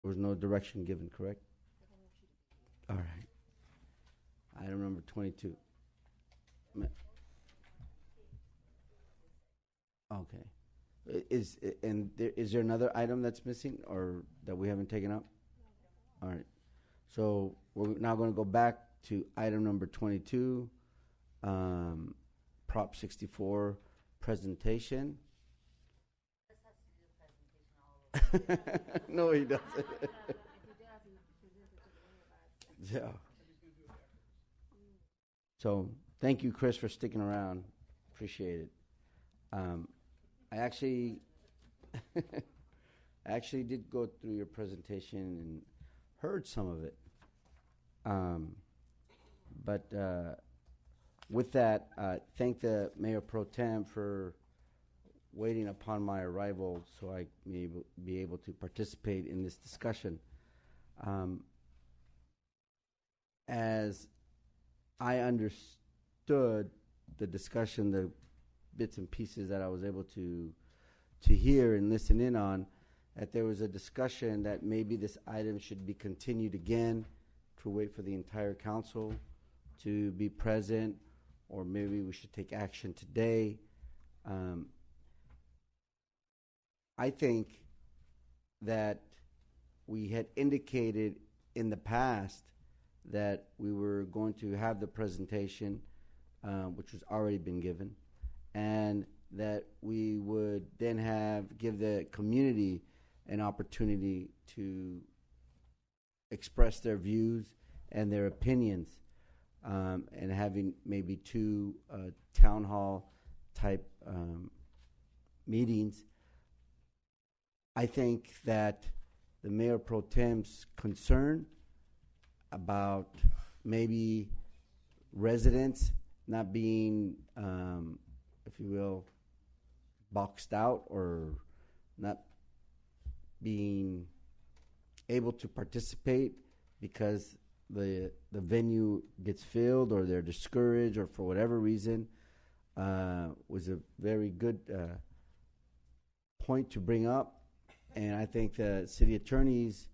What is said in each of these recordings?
There was no direction given, correct? All right. Item number 22. Ma- Okay. Is there another item that's missing or that we haven't taken up? All right. So we're now going to go back to item number 22, um, Prop 64 presentation. No, he doesn't. Yeah. So thank you, Chris, for sticking around. Appreciate it. Um, I actually, I actually did go through your presentation and heard some of it. Um, but with that, thank the Mayor Pro Tem for waiting upon my arrival so I may be able to participate in this discussion. Um, as I understood the discussion, the bits and pieces that I was able to hear and listen in on, that there was a discussion that maybe this item should be continued again to wait for the entire council to be present, or maybe we should take action today. Um, I think that we had indicated in the past that we were going to have the presentation, which was already been given, and that we would then give the community an opportunity to express their views and their opinions, and having maybe two town hall type meetings. I think that the Mayor Pro Tem's concern about maybe residents not being, if you will, boxed out or not being able to participate because the venue gets filled or they're discouraged or for whatever reason, was a very good point to bring up. And I think the city attorney's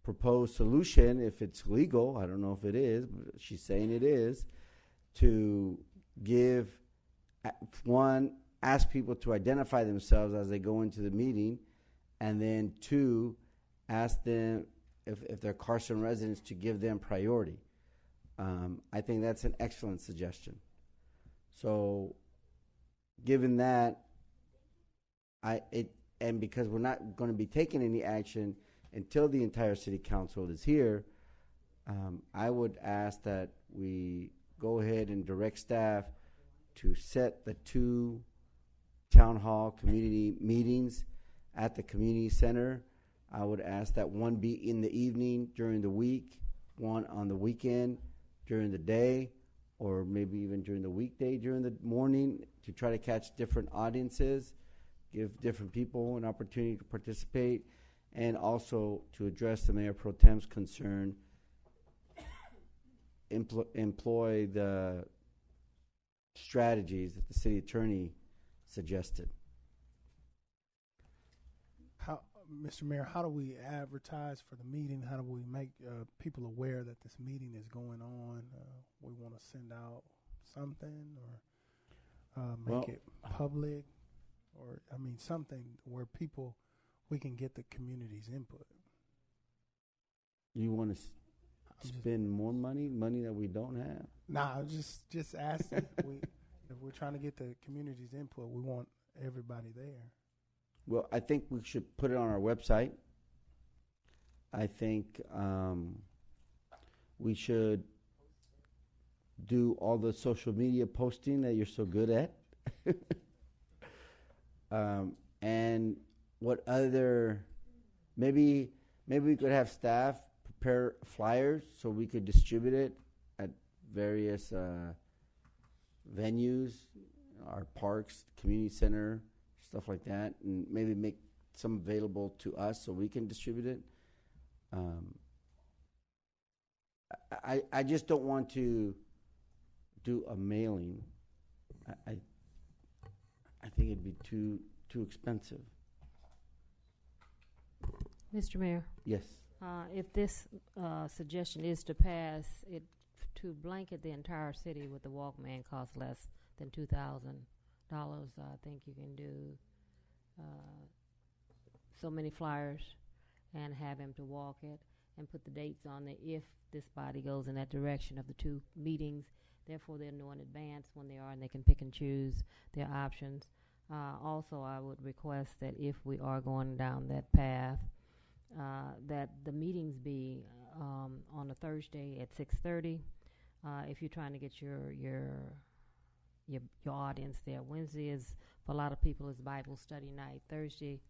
proposed solution, if it's legal, I don't know if it is, but she's saying it is, to give, one, ask people to identify themselves as they go into the meeting, and then two, ask them if they're Carson residents to give them priority. I think that's an excellent suggestion. So, given that, and because we're not going to be taking any action until the entire city council is here, I would ask that we go ahead and direct staff to set the two town hall community meetings at the community center. I would ask that one be in the evening during the week, one on the weekend during the day, or maybe even during the weekday during the morning, to try to catch different audiences, give different people an opportunity to participate, and also to address the Mayor Pro Tem's concern, employ the strategies that the city attorney suggested. How, Mr. Mayor, how do we advertise for the meeting? How do we make people aware that this meeting is going on? We want to send out something or make it public, or I mean something where we can get the community's input. You want to spend more money that we don't have? Nah, I'm just asking. If we're trying to get the community's input, we want everybody there. Well, I think we should put it on our website. I think we should do all the social media posting that you're so good at. And what other, maybe we could have staff prepare flyers so we could distribute it at various venues, our parks, community center, stuff like that, and maybe make some available to us so we can distribute it. I just don't want to do a mailing. I think it'd be too expensive. Mr. Mayor, Yes. if this suggestion is to pass, to blanket the entire city with the Walkman costs less than $2,000. I think you can do so many flyers and have him to walk it and put the dates on it if this body goes in that direction of the two meetings. Therefore, they'll know in advance when they are and they can pick and choose their options. Also, I would request that if we are going down that path, that the meetings be on a Thursday at 6:30. If you're trying to get your audience there, Wednesday is for a lot of people is Bible study night. Thursday,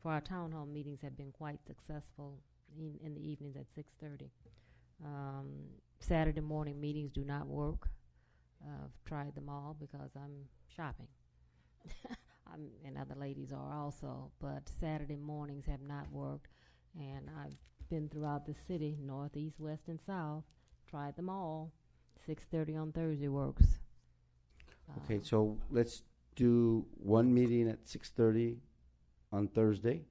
for our town hall meetings, have been quite successful in the evenings at 6:30. Saturday morning meetings do not work. I've tried them all because I'm shopping. And other ladies are also, but Saturday mornings have not worked. And I've been throughout the city, north, east, west, and south, tried them all. 6:30 on Thursday works. Okay, so let's do one meeting at 6:30 on Thursday.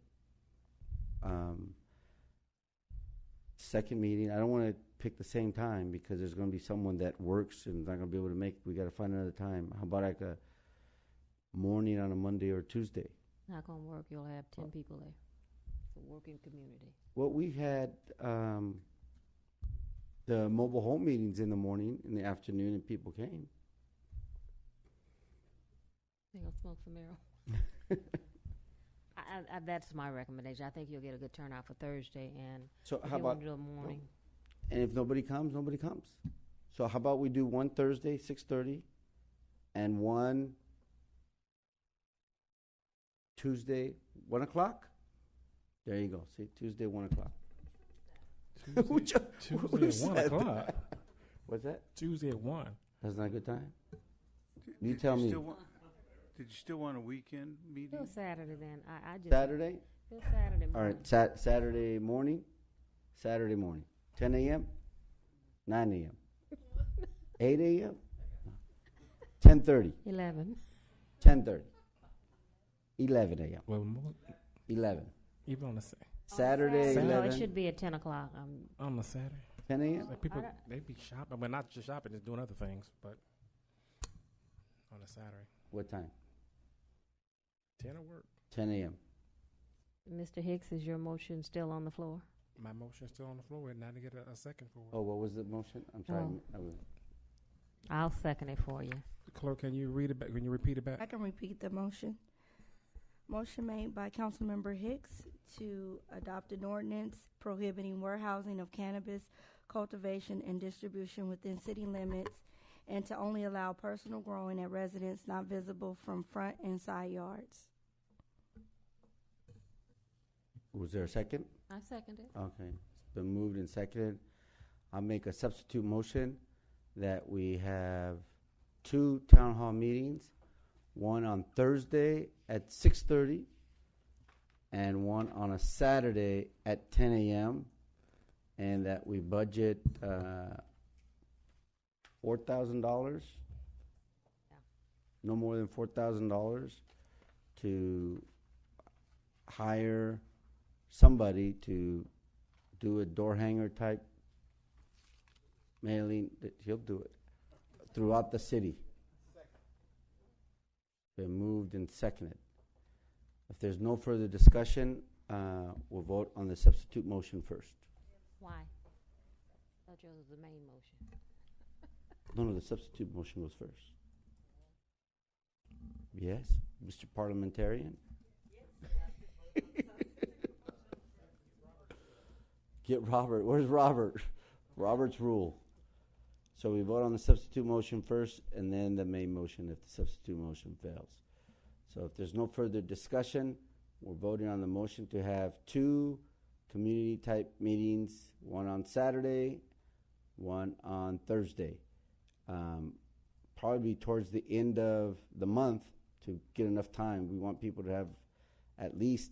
Second meeting, I don't want to pick the same time because there's going to be someone that works and not going to be able to make. We got to find another time. How about like a morning on a Monday or Tuesday? Not gonna work. You'll have 10 people there. It's a working community. Well, we had the mobile home meetings in the morning, in the afternoon, and people came. They gonna smoke some marijuana. That's my recommendation. I think you'll get a good turnout for Thursday, and So if how they want about, to do a morning. and if nobody comes, nobody comes. So how about we do one Thursday, 6:30, and one Tuesday, 1 o'clock? There you go. See, Tuesday, 1 o'clock. Tuesday Who at 1 said o'clock. that? What's that? Tuesday at 1. That's not a good time? You Did tell me. Did you still want a weekend Do meeting? a Saturday then. I just Saturday? do a Saturday All morning. right, Saturday morning? Saturday morning. 10 a.m.? 9 a.m.? 8 a.m.? 10:30. 11. 10:30. 11 a.m. Well, more, 11. even on the Saturday, No, 11. it should be at 10 o'clock. on the Saturday, 10 a.m.? like people I- they be shopping, but not just shopping, just doing other things. But on a Saturday, What time? 10 will work. 10 a.m. Mr. Hicks, is your motion still on the floor? My motion's still on the floor, and now to get a second for it. Oh, what was the motion? I'm sorry. Oh. I'll second it for you. Clerk, can you read it back? Can you repeat it back? I can repeat the motion. Motion made by Councilmember Hicks to adopt an ordinance prohibiting warehousing of cannabis cultivation and distribution within city limits and to only allow personal growing at residence not visible from front and side yards. Was there a second? I second it. Okay. It's been moved and seconded. I'll make a substitute motion that we have 2 town hall meetings, one on Thursday at 6:30 and one on a Saturday at 10 a.m. and that we budget $4,000, Yeah. no more than $4,000 to hire somebody to do a door hanger type mailing, that he'll do it throughout the city. Been moved and seconded. If there's no further discussion, we'll vote on the substitute motion first. Why? Thought yours was the main motion. No, the substitute motion was first. Yes, Mr. Parliamentarian? Get Robert. Where's Robert? Robert's rule. So we vote on the substitute motion first and then the main motion if the substitute motion fails. So if there's no further discussion, we're voting on the motion to have 2 community type meetings, one on Saturday, one on Thursday. Probably towards the end of the month to get enough time. We want people to have at least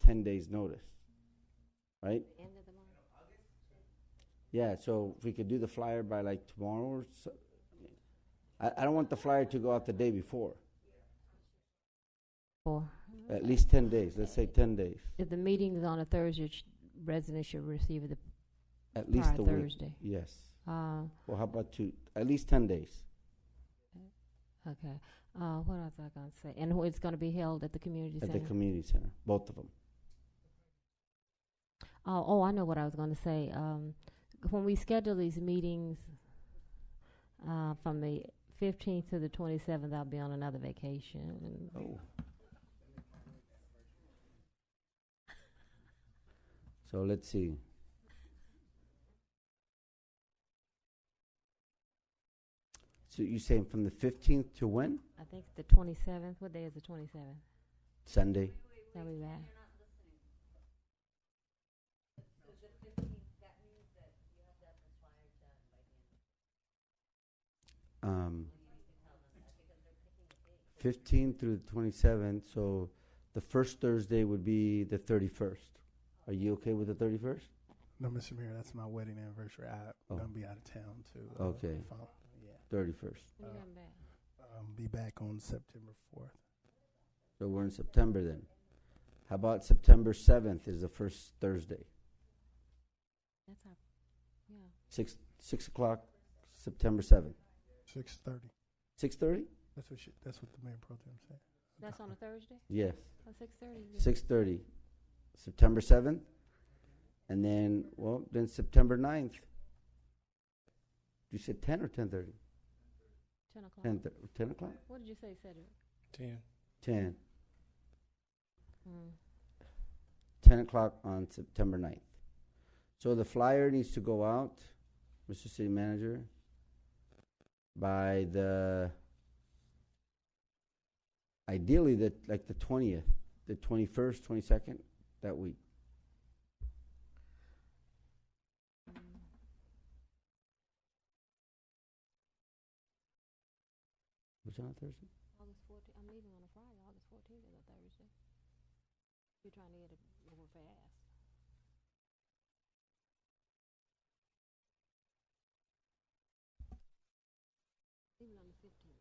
10 days notice, right? End of the month. Yeah, so if we could do the flyer by like tomorrow or so. I don't want the flyer to go out the day before. Or At least 10 days. Let's say 10 days. If the meeting is on a Thursday, residents should receive it the At least prior a week. Thursday. Yes. Uh, Well, how about at least 10 days? okay. What else was I going to say? And it's going to be held at the community At center? the community center, both of them. Oh, I know what I was going to say. When we schedule these meetings from the 15th to the 27th, I'll be on another vacation. Oh. So let's see. So you're saying from the 15th to when? I think the 27th. What day is the 27th? Sunday. I'll be back. Um, 15th through the 27th. So the first Thursday would be the 31st. Are you okay with the 31st? No, Mr. Mayor, that's my wedding anniversary. I'm Oh. gonna be out of town too. Okay. Yeah. 31st. When you coming back? Be back on September 4th. So we're in September then. How about September 7th is the first Thursday? That's our, yeah. 6 o'clock, September 7th. 6:30. 6:30? That's what the mayor pro tem said. That's on a Thursday? Yes. On 6:30? 6:30, September 7th. And then September 9th. You said 10 or 10:30? 10 o'clock. 10 o'clock? What did you say, Cedric? 10. 10. Mm. 10 o'clock on September 9th. So the flyer needs to go out, Mr. City Manager, by ideally the 20th, the 21st, 22nd, that week. What's on Thursday? August 14th. I'm leaving on a Friday. August 14th is a Thursday. You're trying to get it over fast. Leaving on the 15th.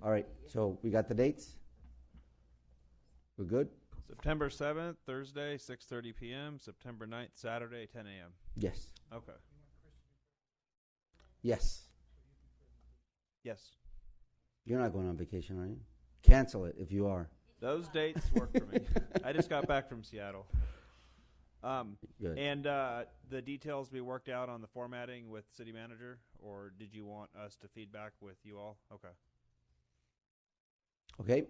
All right, so we got the dates? We're good? September 7th, Thursday, 6:30 p.m. September 9th, Saturday, 10 a.m. Yes. Okay. Yes. Yes. You're not going on vacation, are you? Cancel it if you are. Those dates work for me. I just got back from Seattle. Good. And the details be worked out on the formatting with city manager, or did you want us to feedback with you all? Okay. Okay.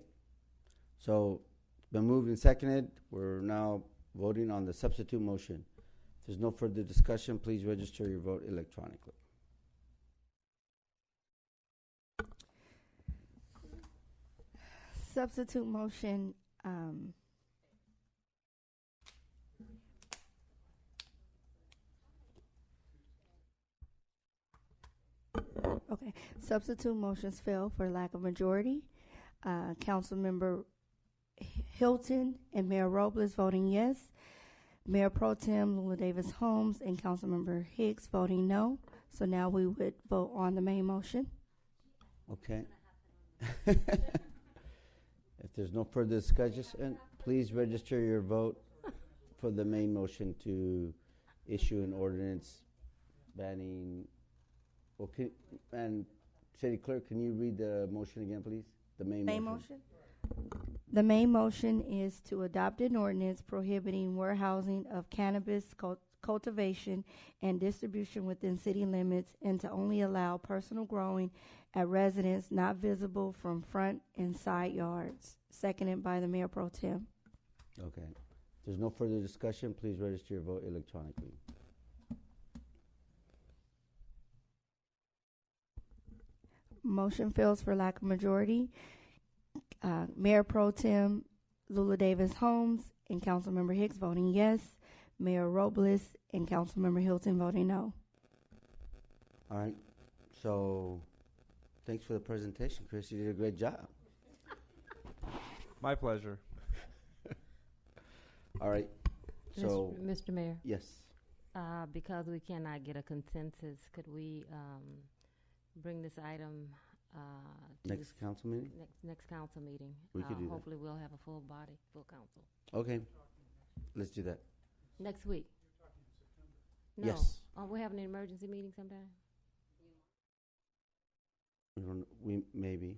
So it's been moved and seconded. We're now voting on the substitute motion. If there's no further discussion, please register your vote electronically. Substitute motion, okay. Substitute motions fail for lack of majority. Councilmember Hilton and Mayor Robles voting yes. Mayor Pro Tem Lula Davis Holmes and Councilmember Hicks voting no. So now we would vote on the main motion. Okay. If there's no further discussion, please register your vote for the main motion to issue an ordinance banning. Well, and City Clerk, can you read the motion again, please? The main motion. The main motion is to adopt an ordinance prohibiting warehousing of cannabis cultivation and distribution within city limits, and to only allow personal growing at residence not visible from front and side yards. Seconded by the Mayor Pro Tem. Okay. If there's no further discussion, please register your vote electronically. Motion fails for lack of majority. Mayor Pro Tem Lula Davis Holmes and Councilmember Hicks voting yes. Mayor Robles and Councilmember Hilton voting no. All right. So, thanks for the presentation, Chris. You did a great job. My pleasure. All right. So, Mr. Mayor, yes. because we cannot get a consensus, could we bring this item to Next council meeting? next council meeting? We could do that. Hopefully, we'll have a full body, full council Okay. Let's do that. next week. No. Yes. We're having an emergency meeting sometime. We maybe.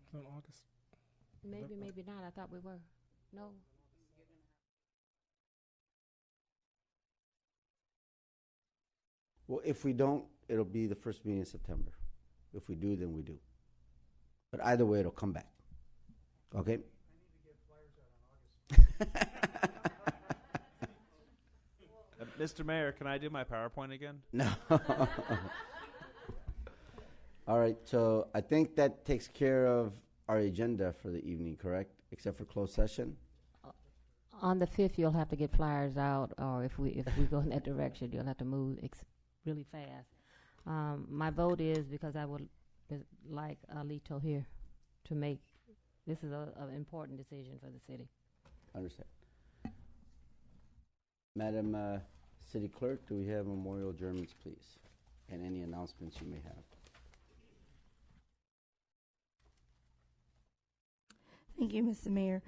It's on August. Maybe, maybe not. I thought we were. No. Well, if we don't, it'll be the first meeting in September. If we do, then we do. But either way, it'll come back. Okay? Mr. Mayor, can I do my PowerPoint again? No. All right, so I think that takes care of our agenda for the evening, correct? Except for closed session? On the 5th, you'll have to get flyers out, or if we go in that direction, you'll have to move really fast. My vote is because I would like Alito here to make, this is an important decision for the city. Understand. Madam City Clerk, do we have memorial adjournments, please? And any announcements you may have? Thank you, Mr. Mayor.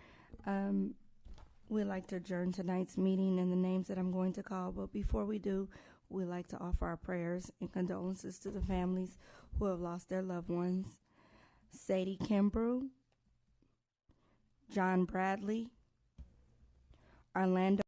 We'd like to adjourn tonight's meeting and the names that I'm going to call, but before we do, we'd like to offer our prayers and condolences to the families who have lost their loved ones. Sadie Kimbrough, John Bradley, Orlando